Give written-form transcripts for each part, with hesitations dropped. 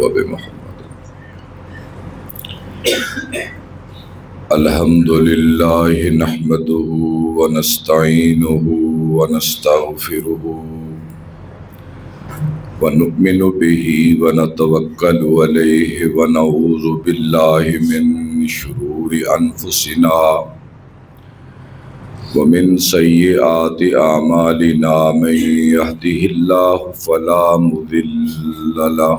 وبمحمد. الحمد لله نحمده ونستعينه ونستغفره ونؤمن به ونتوكل عليه ونعوذ بالله من شرور أنفسنا ومن سيئات أعمالنا. من يهده الله فلا مضل له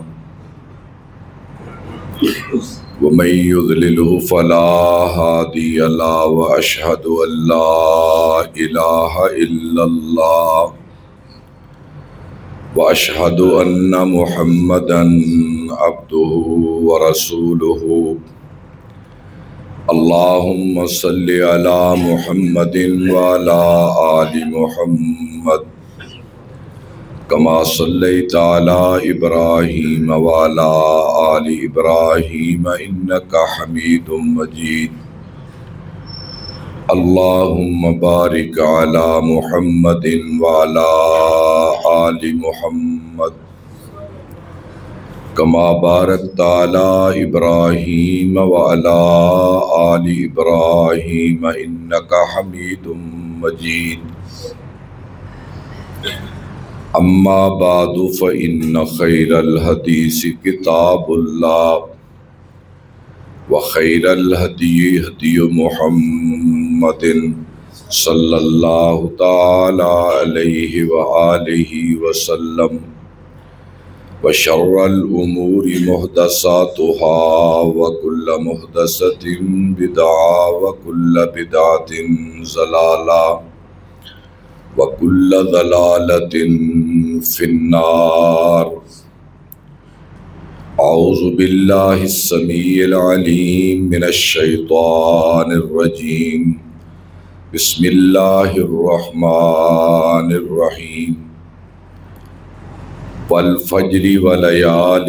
ومن يضلله فلا هادي له. وأشهد أن لا إله إلا الله وأشهد أن محمدا عبده ورسوله. اللهم صل على محمد وعلى آل محمد كما صليت على إبراهيم وعلى آل إبراهيم إنك حميد مجيد. اللهم بارك على محمد وعلى آل محمد كما باركت على إبراهيم وعلى آل إبراهيم إنك حميد مجيد. أما بعد فإن خير الحديث كتاب الله وخير الهدي هدي محمد صلى الله تعالى عليه وآله وسلم وشر الأمور محدثاتها وكل محدثة بدعة وكل بدعة ضلالة وكل ضلالة في النار. أعوذ بالله السميع العليم من الشيطان الرجيم. بسم الله الرحمن الرحيم. والفجر وليال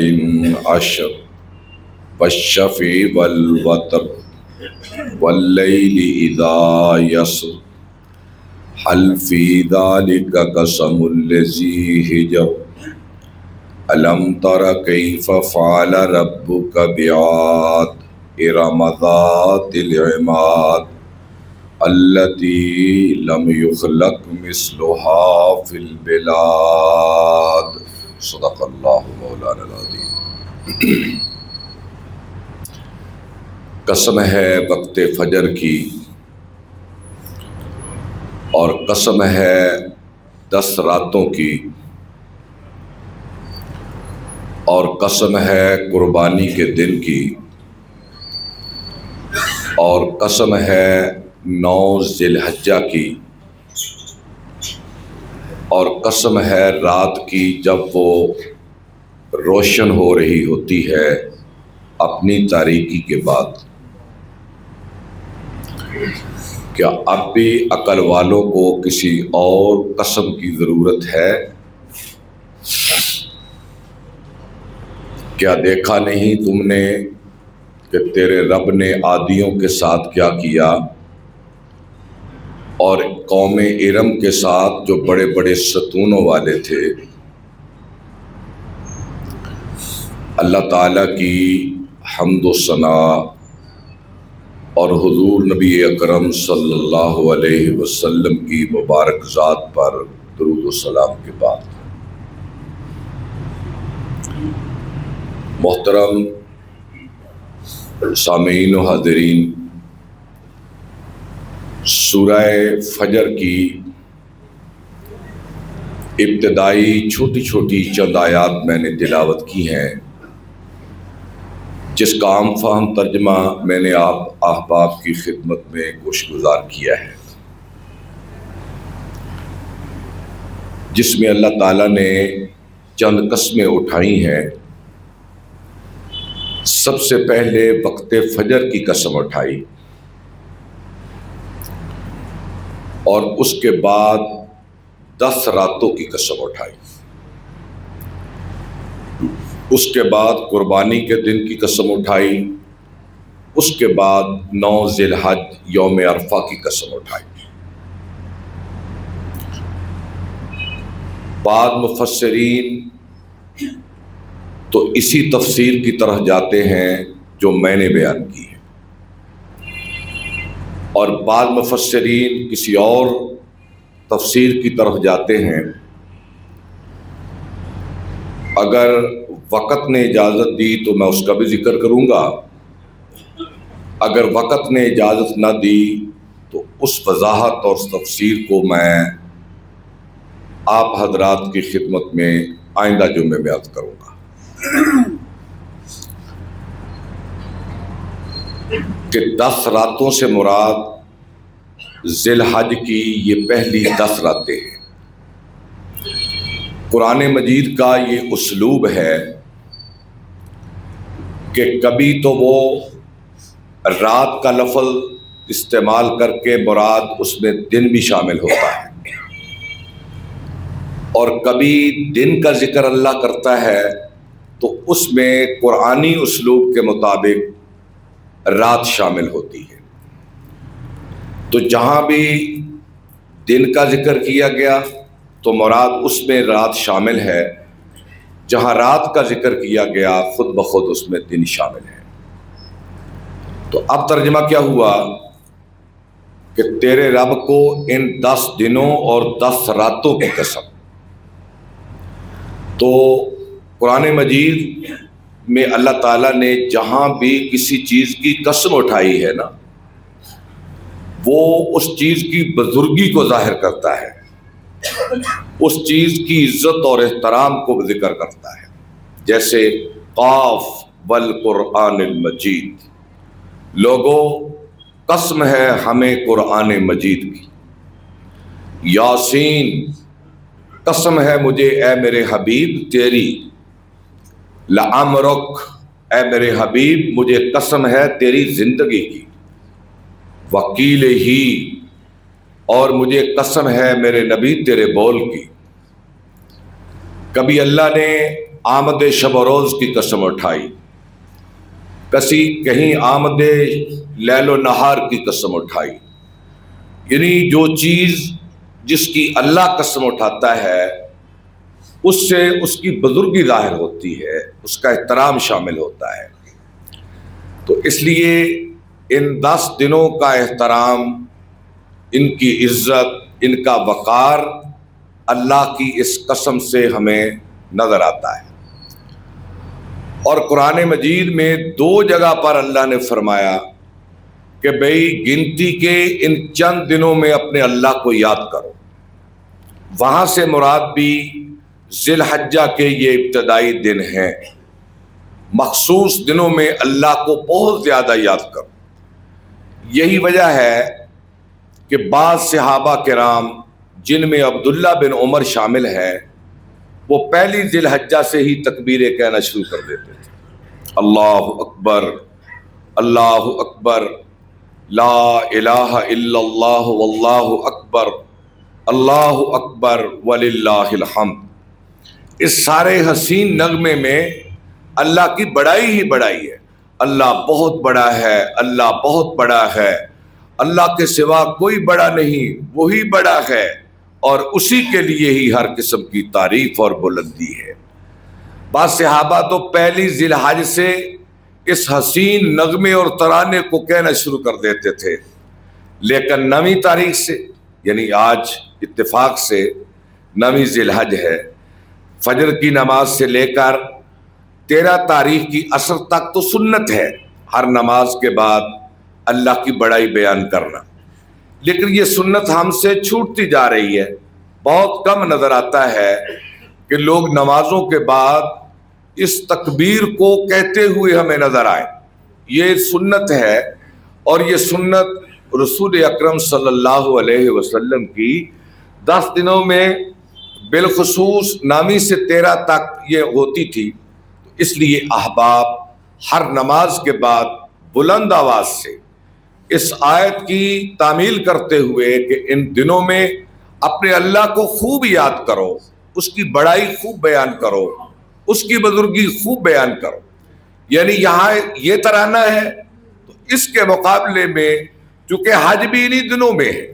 عشر والشفع والوتر والليل إذا يسر هل في ذلك قسم الذي هجر ألم تر كيف فعل ربك بعاد إرم ذات العماد التي لم يخلق مثلها في البلاد. صدق اللہ مولانا العظیم. قسم ہے وقت فجر کی اور قسم ہے 10 راتوں کی اور قسم ہے قربانی کے دن کی اور قسم ہے 9 ذی الحجہ کی اور قسم ہے رات کی جب وہ روشن ہو رہی ہوتی ہے اپنی تاریکی کے بعد. کیا اب بھی عقل والوں کو کسی اور قسم کی ضرورت ہے؟ کیا دیکھا نہیں تم نے کہ تیرے رب نے عادیوں کے ساتھ کیا کیا اور قوم ارم کے ساتھ جو بڑے بڑے ستونوں والے تھے؟ اللہ تعالیٰ کی حمد و ثنا اور حضور نبی اکرم صلی اللہ علیہ وسلم کی مبارک ذات پر درود و سلام کے بعد، محترم سامعین و حاضرین، سورہ فجر کی ابتدائی چھوٹی چھوٹی چند آیات میں نے تلاوت کی ہیں، جس کا عام فہم ترجمہ میں نے آپ احباب کی خدمت میں گوشگزار کیا ہے، جس میں اللہ تعالیٰ نے چند قسمیں اٹھائی ہیں. سب سے پہلے وقت فجر کی قسم اٹھائی اور اس کے بعد 10 راتوں کی قسم اٹھائی. اس کے بعد قربانی کے دن کی قسم اٹھائی. اس کے بعد 9 ذی الحج یوم عرفہ کی قسم اٹھائی. بعض مفسرین تو اسی تفسیر کی طرح جاتے ہیں جو میں نے بیان کی ہے، اور بعض مفسرین کسی اور تفسیر کی طرف جاتے ہیں۔ اگر وقت نے اجازت دی تو میں اس کا بھی ذکر کروں گا، اگر وقت نے اجازت نہ دی تو اس وضاحت اور تفسیر کو میں آپ حضرات کی خدمت میں آئندہ جمعے میں عرض کروں گا کہ 10 راتوں سے مراد ذی الحج کی یہ پہلی 10 راتیں ہیں۔ قرآن مجید کا یہ اسلوب ہے کہ کبھی تو وہ رات کا لفظ استعمال کر کے مراد اس میں دن بھی شامل ہوتا ہے، اور کبھی دن کا ذکر اللہ کرتا ہے تو اس میں قرآنی اسلوب کے مطابق رات شامل ہوتی ہے۔ تو جہاں بھی دن کا ذکر کیا گیا تو مراد اس میں رات شامل ہے، جہاں رات کا ذکر کیا گیا خود بخود اس میں دن شامل ہے۔ تو اب ترجمہ کیا ہوا کہ تیرے رب کو ان 10 دنوں اور 10 راتوں کی قسم۔ تو قرآن مجید میں اللہ تعالیٰ نے جہاں بھی کسی چیز کی قسم اٹھائی ہے نا، وہ اس چیز کی بزرگی کو ظاہر کرتا ہے، اس چیز کی عزت اور احترام کو ذکر کرتا ہے۔ جیسے قاف والقرآن المجید، لوگوں قسم ہے ہمیں قرآن مجید کی۔ یاسین، قسم ہے مجھے اے میرے حبیب تیری۔ لعمرک، اے میرے حبیب مجھے قسم ہے تیری زندگی کی۔ وکیل ہی، اور مجھے قسم ہے میرے نبی تیرے بول کی۔ کبھی اللہ نے آمد شب و روز کی قسم اٹھائی، کہیں آمد لیل و نہار کی قسم اٹھائی۔ یعنی جو چیز جس کی اللہ قسم اٹھاتا ہے اس سے اس کی بزرگی ظاہر ہوتی ہے، اس کا احترام شامل ہوتا ہے۔ تو اس لیے ان 10 دنوں کا احترام، ان کی عزت، ان کا وقار اللہ کی اس قسم سے ہمیں نظر آتا ہے۔ اور قرآن مجید میں 2 جگہ پر اللہ نے فرمایا کہ بھئی گنتی کے ان چند دنوں میں اپنے اللہ کو یاد کرو۔ وہاں سے مراد بھی ذی الحجہ کے یہ ابتدائی دن ہیں، مخصوص دنوں میں اللہ کو بہت زیادہ یاد کرو۔ یہی وجہ ہے کہ بعض صحابہ کرام جن میں عبداللہ بن عمر شامل ہے، وہ پہلی ذی الحجہ سے ہی تکبیریں کہنا شروع کر دیتے تھے، اللہ اکبر، اللہ اکبر، لا الہ الا اللہ واللہ اکبر، اللہ اکبر وللہ الحمد۔ اس سارے حسین نغمے میں اللہ کی بڑائی ہی بڑائی ہے۔ اللہ بہت بڑا ہے، اللہ بہت بڑا ہے، اللہ کے سوا کوئی بڑا نہیں، وہی بڑا ہے، اور اسی کے لیے ہی ہر قسم کی تعریف اور بلندی ہے۔ بعض صحابہ تو پہلی ذی الحج سے اس حسین نغمے اور ترانے کو کہنا شروع کر دیتے تھے، لیکن 9ویں تاریخ سے، یعنی آج اتفاق سے 9ویں ذی الحج ہے، فجر کی نماز سے لے کر 13 تاریخ کی عصر تک تو سنت ہے ہر نماز کے بعد اللہ کی بڑائی بیان کرنا، لیکن یہ سنت ہم سے چھوٹتی جا رہی ہے۔ بہت کم نظر آتا ہے کہ لوگ نمازوں کے بعد اس تکبیر کو کہتے ہوئے ہمیں نظر آئے۔ یہ سنت ہے، اور یہ سنت رسول اکرم صلی اللہ علیہ وسلم کی 10 دنوں میں بالخصوص 9ویں سے 13 تک یہ ہوتی تھی۔ اس لیے احباب ہر نماز کے بعد بلند آواز سے اس آیت کی تعمیل کرتے ہوئے کہ ان دنوں میں اپنے اللہ کو خوب یاد کرو، اس کی بڑائی خوب بیان کرو، اس کی بزرگی خوب بیان کرو۔ یعنی یہاں یہ ترانہ ہے، تو اس کے مقابلے میں چونکہ حج بھی انہی دنوں میں ہے،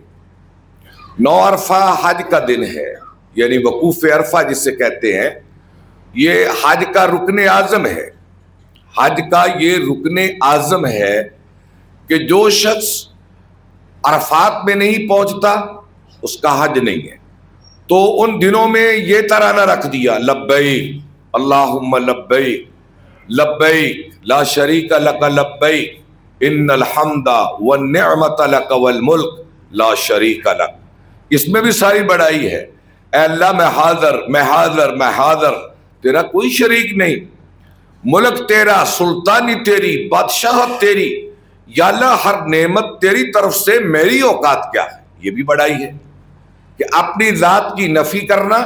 9 عرفہ حج کا دن ہے، یعنی وقوف عرفہ جسے کہتے ہیں، یہ حج کا رکن اعظم ہے. حج کا یہ رکن اعظم ہے کہ جو شخص عرفات میں نہیں پہنچتا اس کا حج نہیں ہے. تو ان دنوں میں یہ ترانہ رکھ دیا، لبیک اللہم لبیک لبیک لا شریک لک لبیک ان الحمد والنعمت لک والملک لا شریک لک. اس میں بھی ساری بڑائی ہے. اے اللہ میں حاضر میں حاضر میں حاضر، تیرا کوئی شریک نہیں، ملک تیرا، سلطانی تیری، بادشاہت تیری، یا اللہ ہر نعمت تیری طرف سے، میری اوقات کیا ہے. یہ بھی بڑائی ہے کہ اپنی ذات کی نفی کرنا،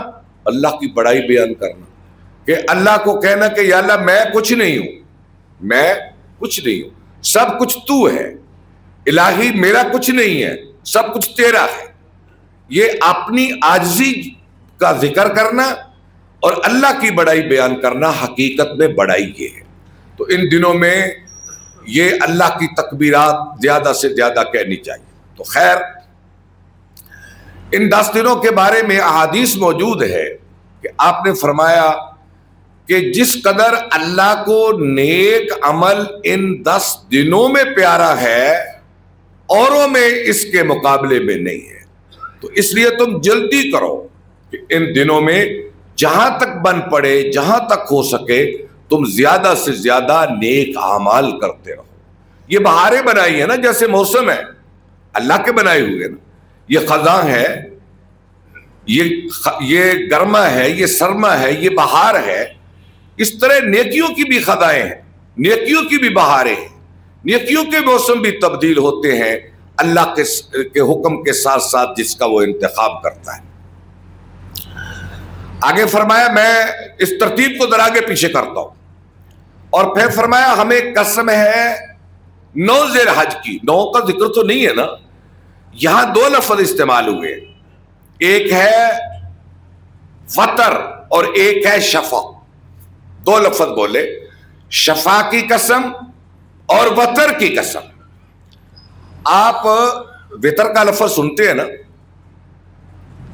اللہ کی بڑائی بیان کرنا، کہ اللہ کو کہنا کہ یا اللہ میں کچھ نہیں ہوں، میں کچھ نہیں ہوں، سب کچھ تو ہے، الہی میرا کچھ نہیں ہے، سب کچھ تیرا ہے. یہ اپنی عاجزی کا ذکر کرنا اور اللہ کی بڑائی بیان کرنا حقیقت میں بڑائی یہ ہے. تو ان دنوں میں یہ اللہ کی تکبیرات زیادہ سے زیادہ کہنی چاہیے. تو خیر، ان 10 دنوں کے بارے میں احادیث موجود ہے کہ آپ نے فرمایا کہ جس قدر اللہ کو نیک عمل ان 10 دنوں میں پیارا ہے، اوروں میں اس کے مقابلے میں نہیں ہے. تو اس لیے تم جلدی کرو کہ ان دنوں میں جہاں تک بن پڑے، جہاں تک ہو سکے، تم زیادہ سے زیادہ نیک اعمال کرتے رہو. یہ بہاریں بنائی ہے نا، جیسے موسم ہے اللہ کے بنائے ہوئے نا. یہ خزاں ہے، یہ گرما ہے، یہ سرما ہے، یہ بہار ہے. اس طرح نیکیوں کی بھی خزائیں ہیں، نیکیوں کی بھی بہاریں ہیں، نیکیوں کے موسم بھی تبدیل ہوتے ہیں اللہ کے حکم کے ساتھ ساتھ جس کا وہ انتخاب کرتا ہے. آگے فرمایا، میں اس ترتیب کو ذرا آگے پیچھے کرتا ہوں. اور پھر فرمایا ہمیں قسم ہے 9 ذی الحج کی. 9 کا ذکر تو نہیں ہے نا، یہاں 2 لفظ استعمال ہوئے، ایک ہے وتر اور ایک ہے شفع. 2 لفظ بولے، شفع کی قسم اور وتر کی قسم. آپ وتر کا لفظ سنتے ہیں نا،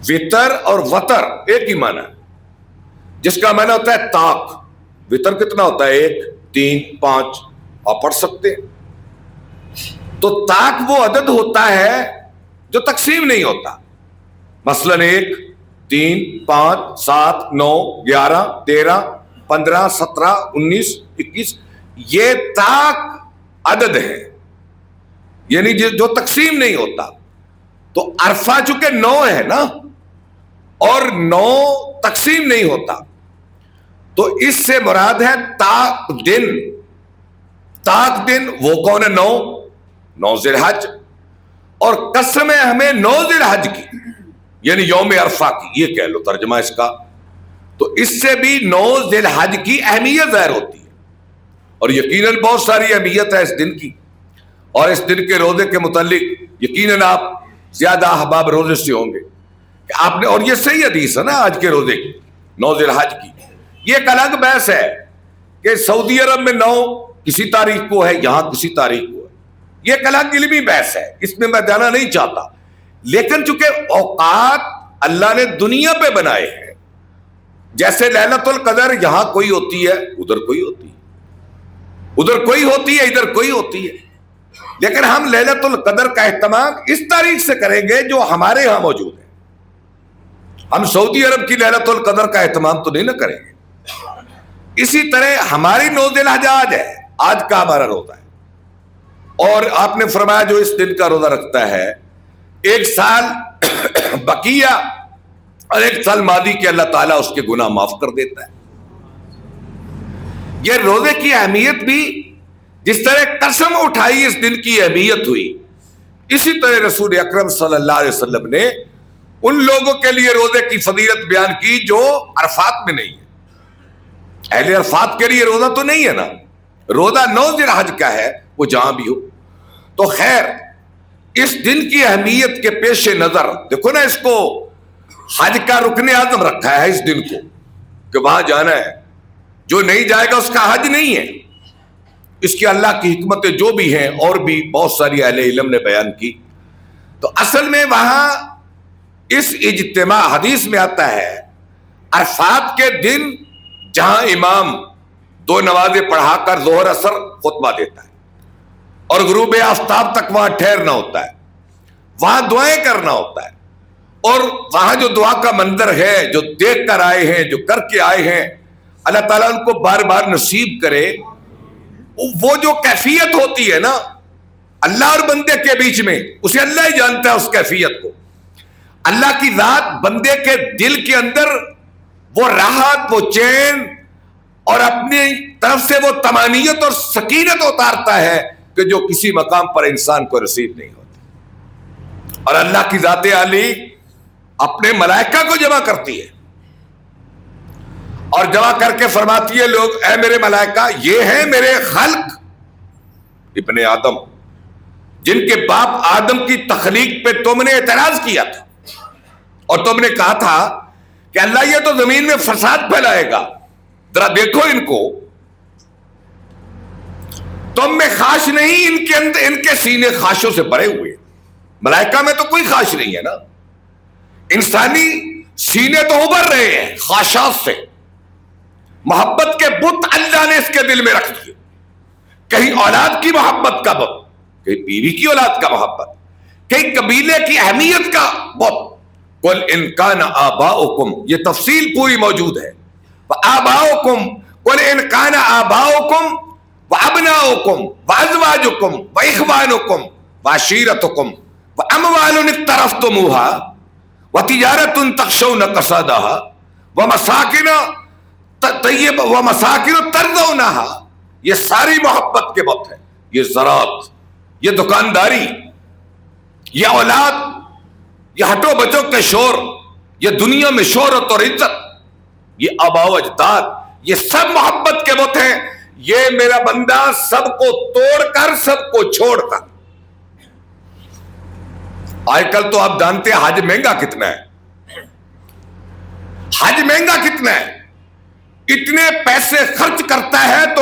وتر اور وتر ایک ہی معنی ہے، جس کا معنی ہوتا ہے طاق. وتر کتنا ہوتا ہے؟ 1 3 5 آپ پڑھ سکتے ہیں. تو طاق وہ عدد ہوتا ہے جو تقسیم نہیں ہوتا. مثلا 1 3 5 7 9 11 13 15 17 19 21، یہ طاق عدد ہے، یعنی جو تقسیم نہیں ہوتا. تو عرفہ چونکہ 9 ہے نا، اور 9 تقسیم نہیں ہوتا، تو اس سے مراد ہے طاق دن. طاق دن وہ کون ہے؟ 9 ذی الحج. اور قسم ہے ہمیں 9 ذی الحج کی، یعنی یوم عرفہ کی، یہ کہہ لو ترجمہ اس کا. تو اس سے بھی 9 ذی الحج کی اہمیت ظاہر ہوتی ہے، اور یقیناً بہت ساری اہمیت ہے اس دن کی. اور اس دن کے روزے کے متعلق یقیناً آپ زیادہ احباب روزے سے ہوں گے کہ آپ نے، اور یہ صحیح حدیث ہے نا آج کے روزے کی، 9 ذی الحج کی. یہ ایک الگ بحث ہے کہ سعودی عرب میں 9 کسی تاریخ کو ہے، یہاں کسی تاریخ کو ہے. یہ ایک الگ علمی بحث ہے، اس میں جانا نہیں چاہتا. لیکن چونکہ اوقات اللہ نے دنیا پہ بنائے ہیں، جیسے لیلۃ القدر یہاں کوئی ہوتی ہے، ادھر کوئی ہوتی ہے، ادھر کوئی ہوتی ہے، ادھر کوئی ہوتی ہے. لیکن ہم لیلۃ القدر کا اہتمام اس تاریخ سے کریں گے جو ہمارے ہاں موجود ہے. ہم سعودی عرب کی لیلۃ القدر کا اہتمام تو نہیں نہ کریں گے. اسی طرح ہماری 9 ذی الحج آج ہے، آج کا ہمارا روزہ ہے. اور آپ نے فرمایا جو اس دن کا روزہ رکھتا ہے 1 سال بقیہ اور 1 سال ماضی کے اللہ تعالیٰ اس کے گناہ معاف کر دیتا ہے. یہ روزے کی اہمیت بھی جس طرح قسم اٹھائی اس دن کی اہمیت ہوئی، اسی طرح رسول اکرم صلی اللہ علیہ وسلم نے ان لوگوں کے لیے روزے کی فضیلت بیان کی جو عرفات میں نہیں ہے. اہل عرفات کے لیے روزہ تو نہیں ہے نا، روزہ 9 ذی الحج کا ہے، وہ جہاں بھی ہو. تو خیر، اس دن کی اہمیت کے پیش نظر دیکھو نا، اس کو حج کا رکن اعظم رکھا ہے اس دن کو کہ وہاں جانا ہے. جو نہیں جائے گا اس کا حج نہیں ہے. اس کی اللہ کی حکمتیں جو بھی ہیں اور بھی بہت ساری اہل علم نے بیان کی. تو اصل میں وہاں اس اجتماع، حدیث میں آتا ہے عرفات کے دن جہاں امام 2 نمازیں پڑھا کر ظہر اثر خطبہ دیتا ہے اور غروب آفتاب تک وہاں ٹھہرنا ہوتا ہے، وہاں دعائیں کرنا ہوتا ہے، اور وہاں جو دعا کا منظر ہے، جو دیکھ کر آئے ہیں، جو کر کے آئے ہیں، اللہ تعالیٰ ان کو بار بار نصیب کرے۔ وہ جو کیفیت ہوتی ہے نا اللہ اور بندے کے بیچ میں، اسے اللہ ہی جانتا ہے اس کیفیت کو۔ اللہ کی ذات بندے کے دل کے اندر وہ راحت، وہ چین اور اپنی طرف سے وہ طمانینت اور سکینت اتارتا ہے کہ جو کسی مقام پر انسان کو نصیب نہیں ہوتی۔ اور اللہ کی ذات عالی اپنے ملائکہ کو جمع کرتی ہے اور جمع کر کے فرماتی ہے، لوگ اے میرے ملائکہ، یہ ہیں میرے خلق ابن آدم، جن کے باپ آدم کی تخلیق پہ تم نے اعتراض کیا تھا اور تم نے کہا تھا کہ اللہ یہ تو زمین میں فساد پھیلائے گا، ذرا دیکھو ان کو، تم میں خاش نہیں، ان کے اندر ان کے سینے خاشوں سے بھرے ہوئے۔ ملائکہ میں تو کوئی خاش نہیں ہے نا، انسانی سینے تو ابھر رہے ہیں خاشات سے۔ محبت کے بت اللہ نے اس کے دل میں رکھ دیے، کہیں اولاد کی محبت کا بت، کہیں بیوی کی اولاد کا محبت، کہیں قبیلے کی اہمیت کا بت۔ قل ان کان آباؤکم، یہ تفصیل پوری موجود ہے، آباؤکم قل ان کان آباؤکم وابناؤکم وازواجکم واخوانکم وعشیرتکم واموال اقترفتموها وتجارۃ تخشون کسادها ومساکن طیب ومساکن ترضونها، یہ ساری محبت کے بت ہے۔ یہ زراعت، یہ دکانداری، یہ اولاد، یہ ہٹو بچوں کے شور، یہ دنیا میں شہرت اور عزت، یہ آباء و اجداد، یہ سب محبت کے بت ہیں۔ یہ میرا بندہ سب کو توڑ کر، سب کو چھوڑ کر، آج کل تو آپ جانتے ہیں حج مہنگا کتنا ہے، حج مہنگا کتنا ہے، اتنے پیسے خرچ کرتا ہے تو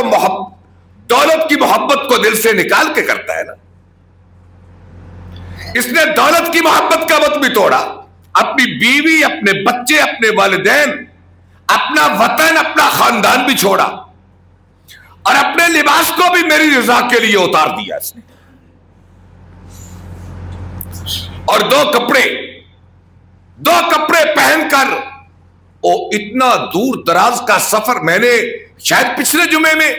دولت کی محبت کو دل سے نکال کے کرتا ہے نا۔ اس نے دولت کی محبت کا بت بھی توڑا، اپنی بیوی، اپنے بچے، اپنے والدین، اپنا وطن، اپنا خاندان بھی چھوڑا، اور اپنے لباس کو بھی میری رضا کے لیے اتار دیا اس نے۔ اور دو کپڑے پہن کر وہ اتنا دور دراز کا سفر، میں نے شاید پچھلے جمعے میں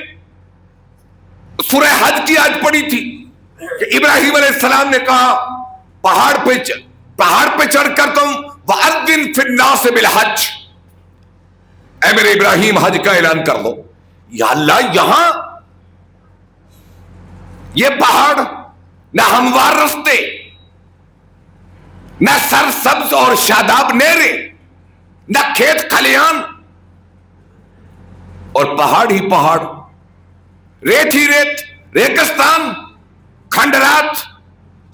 سورہ حج کی آج پڑھی تھی کہ ابراہیم علیہ السلام نے کہا پہاڑ پہ چڑھ کر تم وَأَذِّن فِي النَّاسِ بِالْحَجِّ، اے میرے ابراہیم حج کا اعلان کر دو۔ یا اللہ، یہاں یہ پہاڑ، نہ ہموار رستے، نہ سرسبز اور شاداب نہریں، نہ کھیت کھلیان، اور پہاڑ ہی پہاڑ، ریت ہی ریت، ریگستان، کھنڈرات،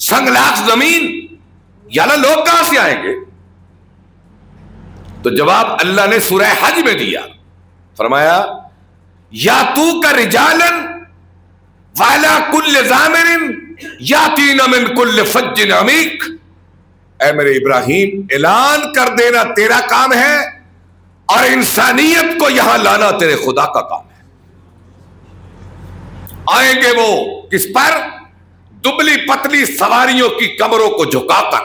سنگلاخ زمین، یا اللہ لوگ کہاں سے آئیں گے؟ تو جواب اللہ نے سورہ حج میں دیا، فرمایا یاتوک رجالا وعلی کل ضامر یاتین من کل فج عمیق، اے میرے ابراہیم اعلان کر دینا تیرا کام ہے، اور انسانیت کو یہاں لانا تیرے خدا کا کام ہے۔ آئیں گے وہ کس پر؟ دبلی پتلی سواریوں کی کمروں کو جھکا کر،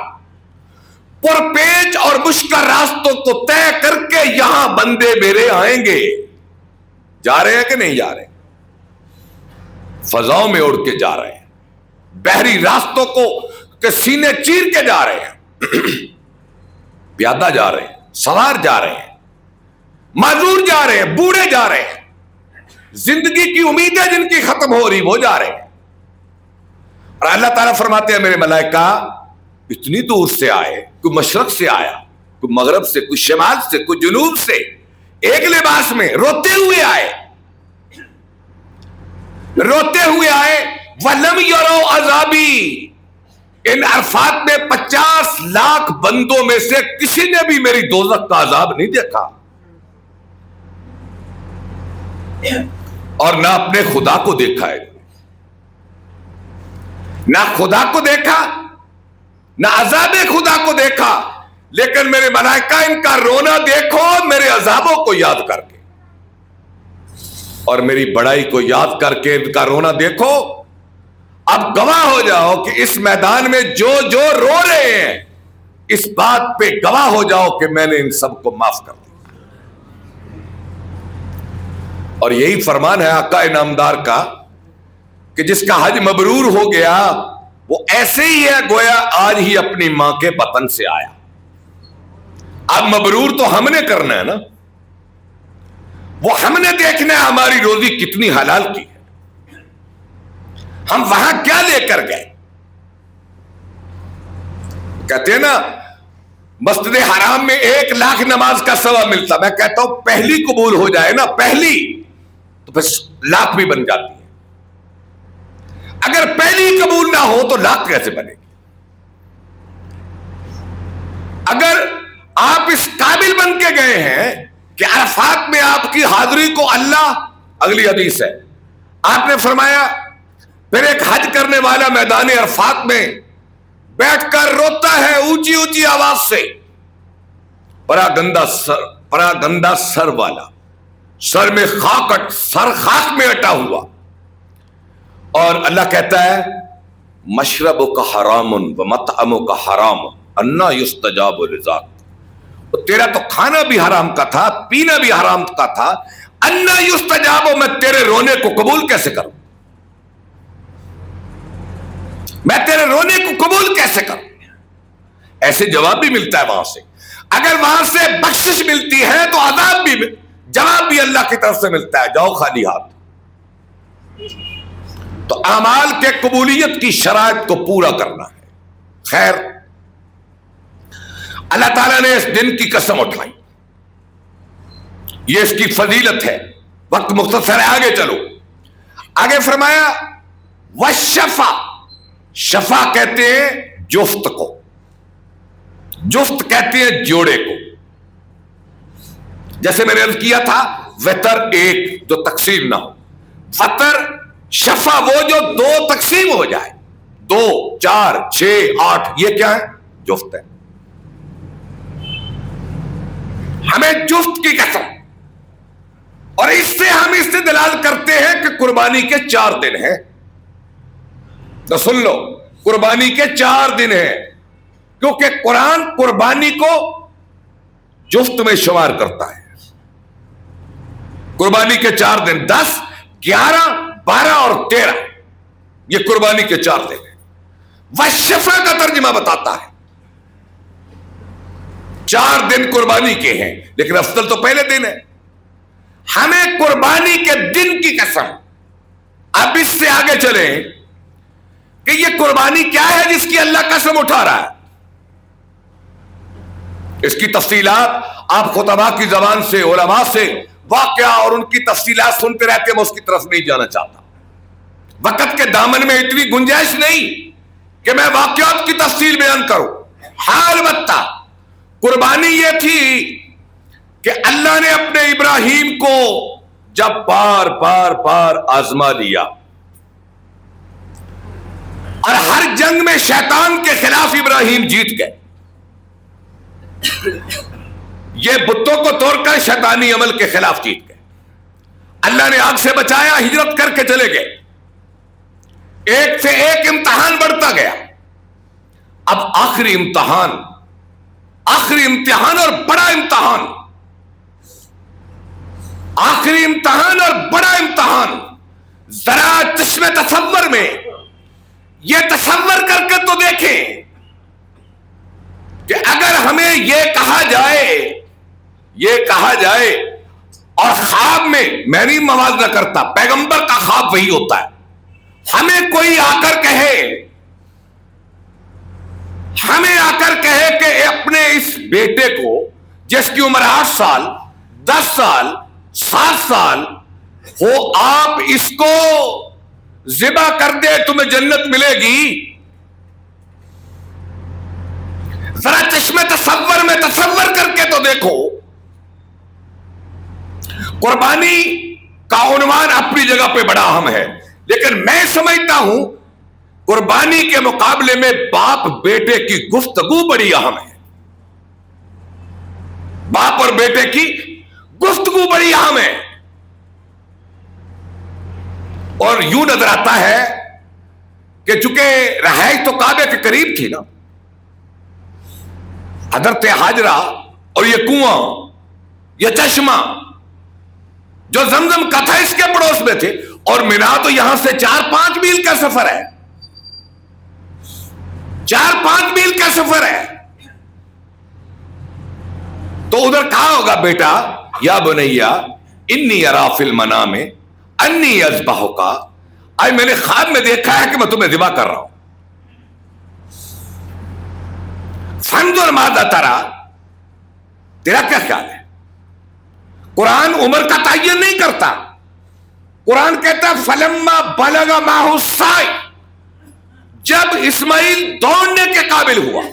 پرپیچ اور مشکل راستوں کو طے کر کے یہاں بندے میرے آئیں گے۔ جا رہے ہیں کہ نہیں جا رہے؟ فضاؤں میں اڑ کے جا رہے ہیں، بحری راستوں کو کے سینے چیر کے جا رہے ہیں، پیادہ جا رہے ہیں، سوار جا رہے ہیں، معذور جا رہے ہیں، بوڑھے جا رہے ہیں، زندگی کی امیدیں جن کی ختم ہو رہی وہ جا رہے ہیں۔ اور اللہ تعالیٰ فرماتے ہیں میرے ملائکہ اتنی دور سے آئے، کوئی مشرق سے آیا، کوئی مغرب سے، کوئی شمال سے، کوئی جنوب سے، ایک لباس میں روتے ہوئے آئے، روتے ہوئے آئے۔ وَلَمْ يَرَوْا عَذَابِي، ان عرفات میں 50 لاکھ بندوں میں سے کسی نے بھی میری دوزخ کا عذاب نہیں دیکھا، اور نہ اپنے خدا کو دیکھا ہے، نہ خدا کو دیکھا، نہ عذاب خدا کو دیکھا، لیکن میرے ملائکہ ان کا رونا دیکھو میرے عذابوں کو یاد کر کے۔ اور میری بڑائی کو یاد کر کے ان کا رونا دیکھو. اب گواہ ہو جاؤ کہ اس میدان میں جو جو رو رہے ہیں اس بات پہ گواہ ہو جاؤ کہ میں نے ان سب کو معاف کر دیا. اور یہی فرمان ہے آقا انعامدار کا کہ جس کا حج مبرور ہو گیا وہ ایسے ہی ہے گویا آج ہی اپنی ماں کے بطن سے آیا. اب مبرور تو ہم نے کرنا ہے نا, وہ ہم نے دیکھنا ہے ہماری روزی کتنی حلال کی ہے, ہم وہاں کیا لے کر گئے. کہتے ہیں نا مسجد حرام میں 1,00,000 نماز کا ثواب ملتا. میں کہتا ہوں پہلی قبول ہو جائے نا, پہلی, تو پھر 1,00,000 بھی بن جاتی ہے. اگر پہلی قبول نہ ہو تو 1,00,000 کیسے بنے گی. اگر آپ اس قابل بن کے گئے ہیں کہ عرفات میں آپ کی حاضری کو اللہ, اگلی حدیث ہے آپ نے فرمایا پھر ایک حج کرنے والا میدان عرفات میں بیٹھ کر روتا ہے اونچی اونچی آواز سے, بڑا گندا سر والا, سر میں سر خاک میں اٹا ہوا, اور اللہ کہتا ہے مشربک کا حرام و مطعمک کا حرام انا یستجاب لذاک. تیرا تو کھانا بھی حرام کا تھا, پینا بھی حرام کا تھا, انا یستجاب, میں تیرے رونے کو قبول کیسے کروں, میں تیرے رونے کو قبول کیسے کروں. ایسے جواب بھی ملتا ہے وہاں سے. اگر وہاں سے بخشش ملتی ہے تو عذاب بھی, جواب بھی اللہ کی طرف سے ملتا ہے, جاؤ خالی ہاتھ. تو اعمال کے قبولیت کی شرائط کو پورا کرنا ہے. خیر, اللہ تعالیٰ نے اس دن کی قسم اٹھائی, یہ اس کی فضیلت ہے. وقت مختصر ہے, آگے چلو. آگے فرمایا وشفا, شفا کہتے ہیں جفت کو, جفت کہتے ہیں جوڑے کو. جیسے میں نے عرض کیا تھا وتر ایک جو تقسیم نہ ہو, وتر شفا وہ جو 2 تقسیم ہو جائے, 2 4 6 8, یہ کیا ہے, جفت ہے. ہمیں جفت کی قسم, اور اس سے ہم استدلال کرتے ہیں کہ قربانی کے 4 دن ہیں. تو سن لو, قربانی کے 4 دن ہیں, کیونکہ قرآن قربانی کو جفت میں شمار کرتا ہے. قربانی کے 4 دن 10 11 12 اور 13, یہ قربانی کے 4 دن ہیں. وشفا کا ترجمہ بتاتا ہے 4 دن قربانی کے ہیں, لیکن افضل تو پہلے دن ہے. ہمیں قربانی کے دن کی قسم. اب اس سے آگے چلیں کہ یہ قربانی کیا ہے جس کی اللہ قسم اٹھا رہا ہے. اس کی تفصیلات آپ خطباء کی زبان سے, علماء سے واقعہ اور ان کی تفصیلات سنتے رہتے, میں اس کی طرف نہیں جانا چاہتا. وقت کے دامن میں اتنی گنجائش نہیں کہ میں واقعات کی تفصیل بیان کروں. حال البتہ قربانی یہ تھی کہ اللہ نے اپنے ابراہیم کو جب بار بار بار آزما لیا اور ہر جنگ میں شیطان کے خلاف ابراہیم جیت گئے, یہ بتوں کو توڑ کر شیطانی عمل کے خلاف جیت گئے. اللہ نے آگ سے بچایا, ہجرت کر کے چلے گئے, ایک سے ایک امتحان بڑھتا گیا. اب آخری امتحان اور بڑا امتحان, آخری امتحان اور بڑا امتحان. ذرا چشم تصور میں یہ تصور کر کے تو دیکھیں کہ اگر ہمیں یہ کہا جائے اور خواب میں, میں نہیں موازنہ کرتا, پیغمبر کا خواب وہی ہوتا ہے, ہمیں کوئی آ کر کہے کہ اپنے اس بیٹے کو جس کی عمر 8 سال 10 سال 7 سال ہو, آپ اس کو ذبح کر دے تمہیں جنت ملے گی. ذرا چشم تصور میں تصور کر کے تو دیکھو. قربانی کا عنوان اپنی جگہ پہ بڑا اہم ہے, لیکن میں سمجھتا ہوں قربانی کے مقابلے میں باپ بیٹے کی گفتگو بڑی اہم ہے. باپ اور بیٹے کی گفتگو بڑی اہم ہے. اور یوں نظر آتا ہے کہ چونکہ رہائش تو کعبے کے قریب تھی نا، حضرت حاجرہ اور یہ کنواں، یہ چشمہ جو زمزم کا تھا اس کے پڑوس میں تھے، اور مینا تو یہاں سے 4-5 میل کا سفر ہے، 4-5 میل کا سفر ہے. تو ادھر کہا ہوگا بیٹا یا بنیا انی ارا فی المنام انی اذبحک، آج میں نے خواب میں دیکھا ہے کہ میں تمہیں ذبح کر رہا ہوں. فانظر ماذا ترى، تیرا کیا خیال ہے؟ قرآن عمر کا تعین نہیں کرتا، قرآن کہتا فلما بلغ معه السعی، جب اسماعیل دوڑنے کے قابل ہوا.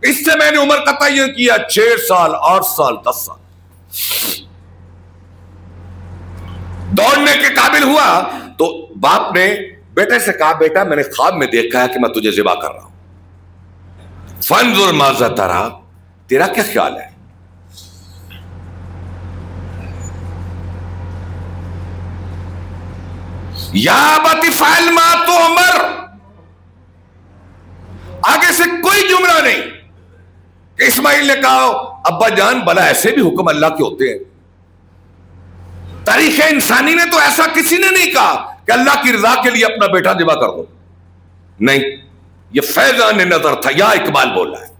اس سے میں نے عمر کا تعین کیا 6 سال 8 سال 10 سال. دوڑنے کے قابل ہوا تو باپ نے بیٹے سے کہا بیٹا میں نے خواب میں دیکھا ہے کہ میں تجھے ذبح کر رہا ہوں. فانظر ماذا ترى، تیرا کیا خیال ہے؟ یا ابت افعل ما تؤمر، آگے سے کوئی جملہ نہیں کہ اسماعیل نے کہا ابا جان بلا ایسے بھی حکم اللہ کے ہوتے ہیں. تاریخ انسانی نے تو ایسا کسی نے نہیں کہا کہ اللہ کی رضا کے لیے اپنا بیٹا ذبح کر دو. نہیں، یہ فیضان نظر تھا. یا اقبال بول رہا ہے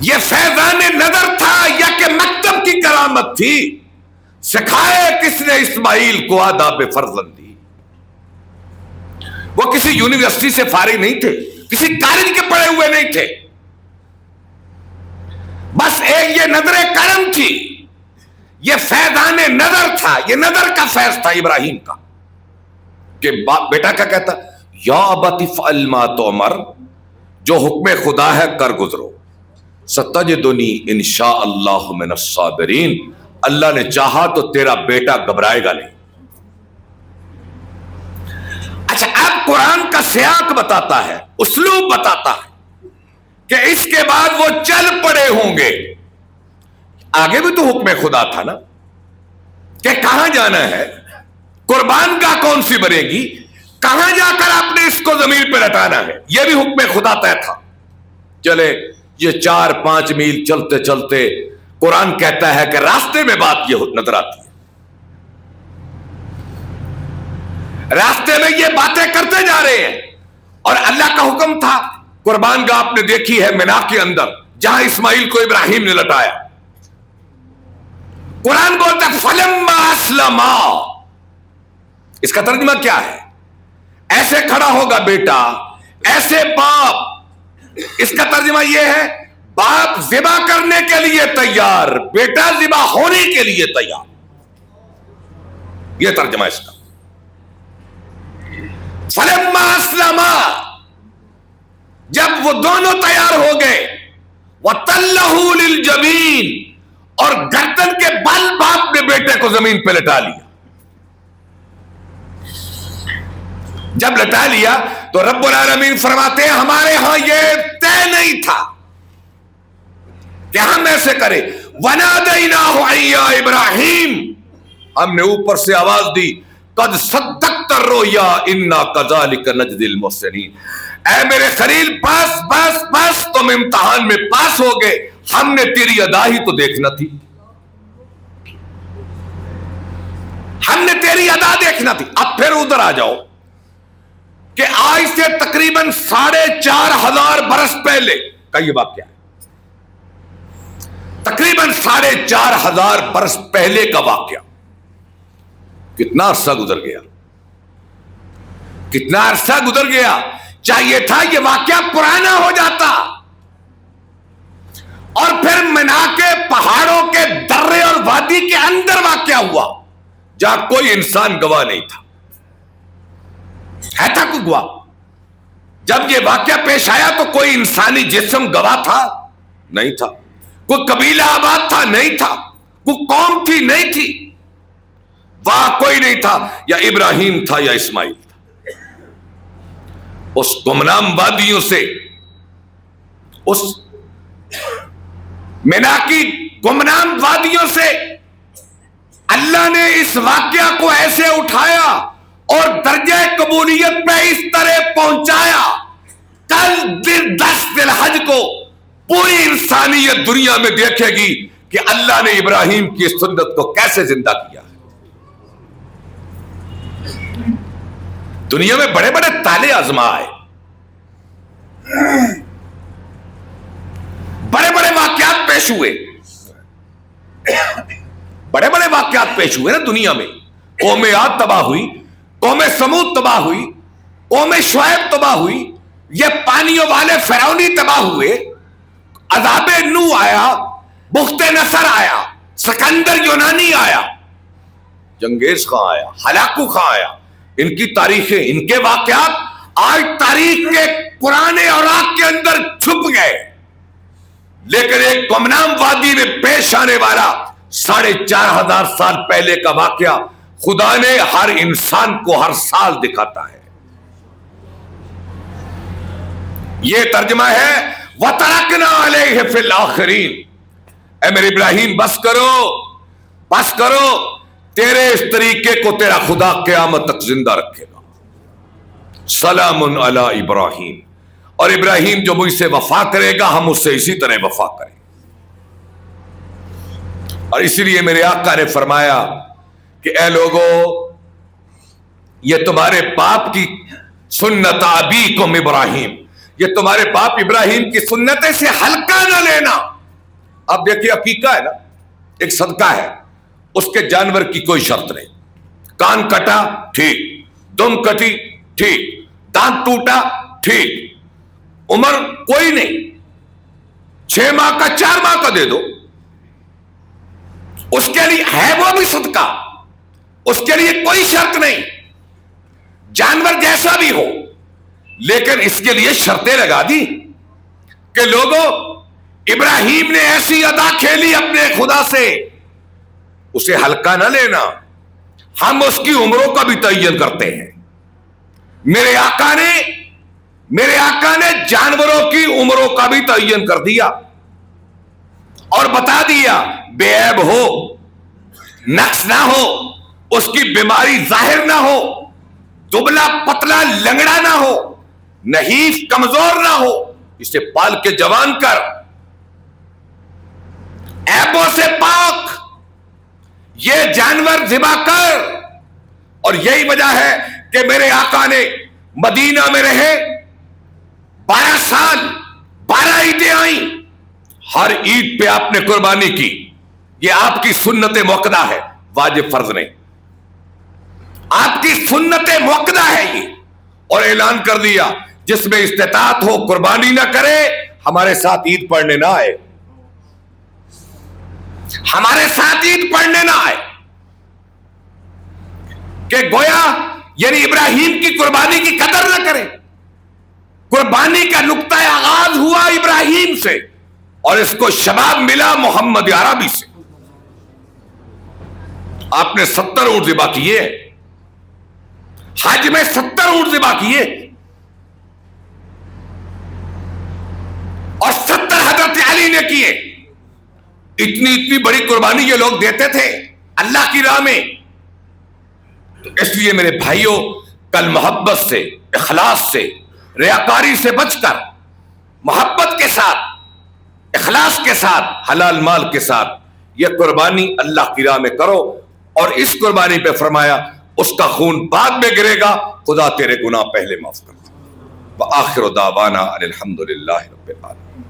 یہ فیضان نظر تھا یا کہ مکتب کی کرامت تھی؟ سکھائے کس نے اسماعیل کو آداب فرزندی؟ وہ کسی یونیورسٹی سے فارغ نہیں تھے، کسی کالج کے پڑھے ہوئے نہیں تھے، بس ایک یہ نظر کرم تھی، یہ فیضان نظر تھا، یہ نظر کا فیض تھا ابراہیم کا کہ بیٹا کیا کہتا یا ابت افعل ما تؤمر، جو حکم خدا ہے کر گزرو، ستجدنی انشاء اللہ من الصابرین، اللہ نے چاہا تو تیرا بیٹا گھبرائے گا نہیں. اچھا اب قرآن کا سیاق بتاتا ہے، اسلوب بتاتا ہے کہ اس کے بعد وہ چل پڑے ہوں گے. آگے بھی تو حکم خدا تھا نا کہ کہاں جانا ہے، قربان گاہ کون سی بنے گی، کہاں جا کر آپ نے اس کو زمین پہ لٹانا ہے، یہ بھی حکم خدا طے تھا. چلے یہ 4-5 میل چلتے چلتے قرآن کہتا ہے کہ راستے میں بات یہ نظر آتی ہے، راستے میں یہ باتیں کرتے جا رہے ہیں، اور اللہ کا حکم تھا. قربان گاہ آپ نے دیکھی ہے مینا کے اندر جہاں اسماعیل کو ابراہیم نے لٹایا. قرآن بولتا فلما اسلما، اس کا ترجمہ کیا ہے؟ ایسے کھڑا ہوگا بیٹا، ایسے باپ. اس کا ترجمہ یہ ہے باپ ذبح کرنے کے لیے تیار، بیٹا ذبح ہونے کے لیے تیار. یہ ترجمہ اس کا. فلما اسلما، جب وہ دونوں تیار ہو گئے، وَتَلَّهُ لِلْجَبِينِ، اور گردن کے بل باپ نے بیٹے کو زمین پہ لٹا لیا. جب لٹا لیا تو رب العالمین فرماتے ہیں ہمارے ہاں یہ طے نہیں تھا کہ ہم ایسے کریں. وَنَادَيْنَاهُ أَن يَا إِبْرَاهِيمُ، ہم نے اوپر سے آواز دی قد صدقت الرؤيا انا كذلك نجزي المحسنين، اے میرے خلیل بس بس بس، تم امتحان میں پاس ہو گئے، ہم نے تیری ادا ہی تو دیکھنا تھی، ہم نے تیری ادا دیکھنا تھی. اب پھر ادھر آ جاؤ کہ آج سے تقریباً 4,500 برس پہلے کا یہ واقعہ ہے. تقریباً 4,500 برس پہلے کا واقعہ. کتنا عرصہ گزر گیا، کتنا عرصہ گزر گیا. چاہیے تھا یہ واقعہ پرانا ہو جاتا، اور پھر مینا کے پہاڑوں کے درے اور وادی کے اندر واقعہ ہوا جہاں کوئی انسان گواہ نہیں تھا. ہے تھا کوئی گواہ؟ جب یہ واقعہ پیش آیا تو کوئی انسانی جسم گواہ تھا؟ نہیں تھا. کوئی قبیلہ آباد تھا؟ نہیں تھا. کوئی قوم تھی؟ نہیں تھی. وہاں کوئی نہیں تھا. یا ابراہیم تھا یا اسماعیل تھا. اس گمنام وادیوں سے، اس مینا کی گمنام وادیوں سے اللہ نے اس واقعہ کو ایسے اٹھایا اور درجہ قبولیت پہ اس طرح پہنچایا، کل 10 ذی الحج کو پوری انسانیت دنیا میں دیکھے گی کہ اللہ نے ابراہیم کی سنت کو کیسے زندہ کیا ہے۔ دنیا میں بڑے بڑے تالے آزمائے، بڑے بڑے واقعات پیش ہوئے، بڑے بڑے واقعات پیش ہوئے نا دنیا میں۔ قوم عاد تباہ ہوئی، قوم سمود تباہ ہوئی، قوم شعیب تباہ ہوئی، یہ پانیوں والے فرعونی تباہ ہوئے، عذاب نوح آیا، بخت نصر آیا، سکندر یونانی آیا، چنگیز خان آیا، ہلاکو خان آیا۔ ان کی تاریخیں، ان کے واقعات آج تاریخ کے پرانے اوراق کے اندر چھپ گئے، لیکن ایک گمنام وادی میں پیش آنے والا 4500 سال پہلے کا واقعہ خدا نے ہر انسان کو ہر سال دکھاتا ہے۔ یہ ترجمہ ہے وَتَرَكْنَا عَلَيْهِ فِي الْآخِرِينَ۔ اے میرے ابراہیم بس کرو، بس کرو، تیرے اس طریقے کو تیرا خدا قیامت تک زندہ رکھے گا۔ سلام علی ابراہیم، اور ابراہیم جو مجھ سے وفا کرے گا ہم اس سے اسی طرح وفا کریں۔ اور اسی لیے میرے آقا نے فرمایا کہ اے لوگو، یہ تمہارے باپ کی سنت ابیکم ابراہیم، یہ تمہارے باپ ابراہیم کی سنتیں سے ہلکا نہ لینا۔ اب دیکھیے عقیقہ ہے نا، ایک صدقہ ہے، اس کے جانور کی کوئی شرط نہیں، کان کٹا ٹھیک، دم کٹی ٹھیک، دانت ٹوٹا ٹھیک، عمر کوئی نہیں، 6 ماہ کا 4 ماہ کا دے دو، اس کے لیے ہے وہ بھی صدقہ، اس کے لیے کوئی شرط نہیں، جانور جیسا بھی ہو، لیکن اس کے لیے شرطیں لگا دی کہ لوگوں، ابراہیم نے ایسی ادا کھیلی اپنے خدا سے، اسے ہلکا نہ لینا، ہم اس کی عمروں کا بھی تعین کرتے ہیں۔ میرے آقا نے جانوروں کی عمروں کا بھی تعین کر دیا اور بتا دیا بے عیب ہو، نقص نہ ہو، اس کی بیماری ظاہر نہ ہو، دبلا پتلا لنگڑا نہ ہو، نحیف کمزور نہ ہو، اسے پال کے جوان کر، عیبوں سے پاک، یہ جانور ذبح کر۔ اور یہی وجہ ہے کہ میرے آقا نے مدینہ میں رہے 12 سال، 12 عیدیں آئیں، ہر عید پہ آپ نے قربانی کی، یہ آپ کی سنت موقدہ ہے، واجب فرض نہیں، آپ کی سنت موقدہ ہے یہ، اور اعلان کر دیا جس میں استطاعت ہو قربانی نہ کرے، ہمارے ساتھ عید پڑھنے نہ آئے، ہمارے ساتھ عید پڑھنے نہ آئے۔ کہ گویا یعنی ابراہیم کی قربانی کی قدر نہ کرے۔ قربانی کا نقطہ آغاز ہوا ابراہیم سے، اور اس کو شباب ملا محمد عربی سے۔ آپ نے 70 اونٹ ذبح کیے، حج میں 70 اونٹ ذبح کیے، اور 70 حضرت علی نے کیے۔ اتنی بڑی قربانی یہ لوگ دیتے تھے اللہ کی راہ میں۔ تو اس لیے میرے بھائیوں، کل محبت سے، اخلاص سے، ریاکاری سے بچ کر، محبت کے ساتھ، اخلاص کے ساتھ، حلال مال کے ساتھ یہ قربانی اللہ کی راہ میں کرو۔ اور اس قربانی پہ فرمایا اس کا خون بعد میں گرے گا، خدا تیرے گناہ پہلے معاف کر دے۔ وآخر دعوانا الحمدللہ رب العالمین۔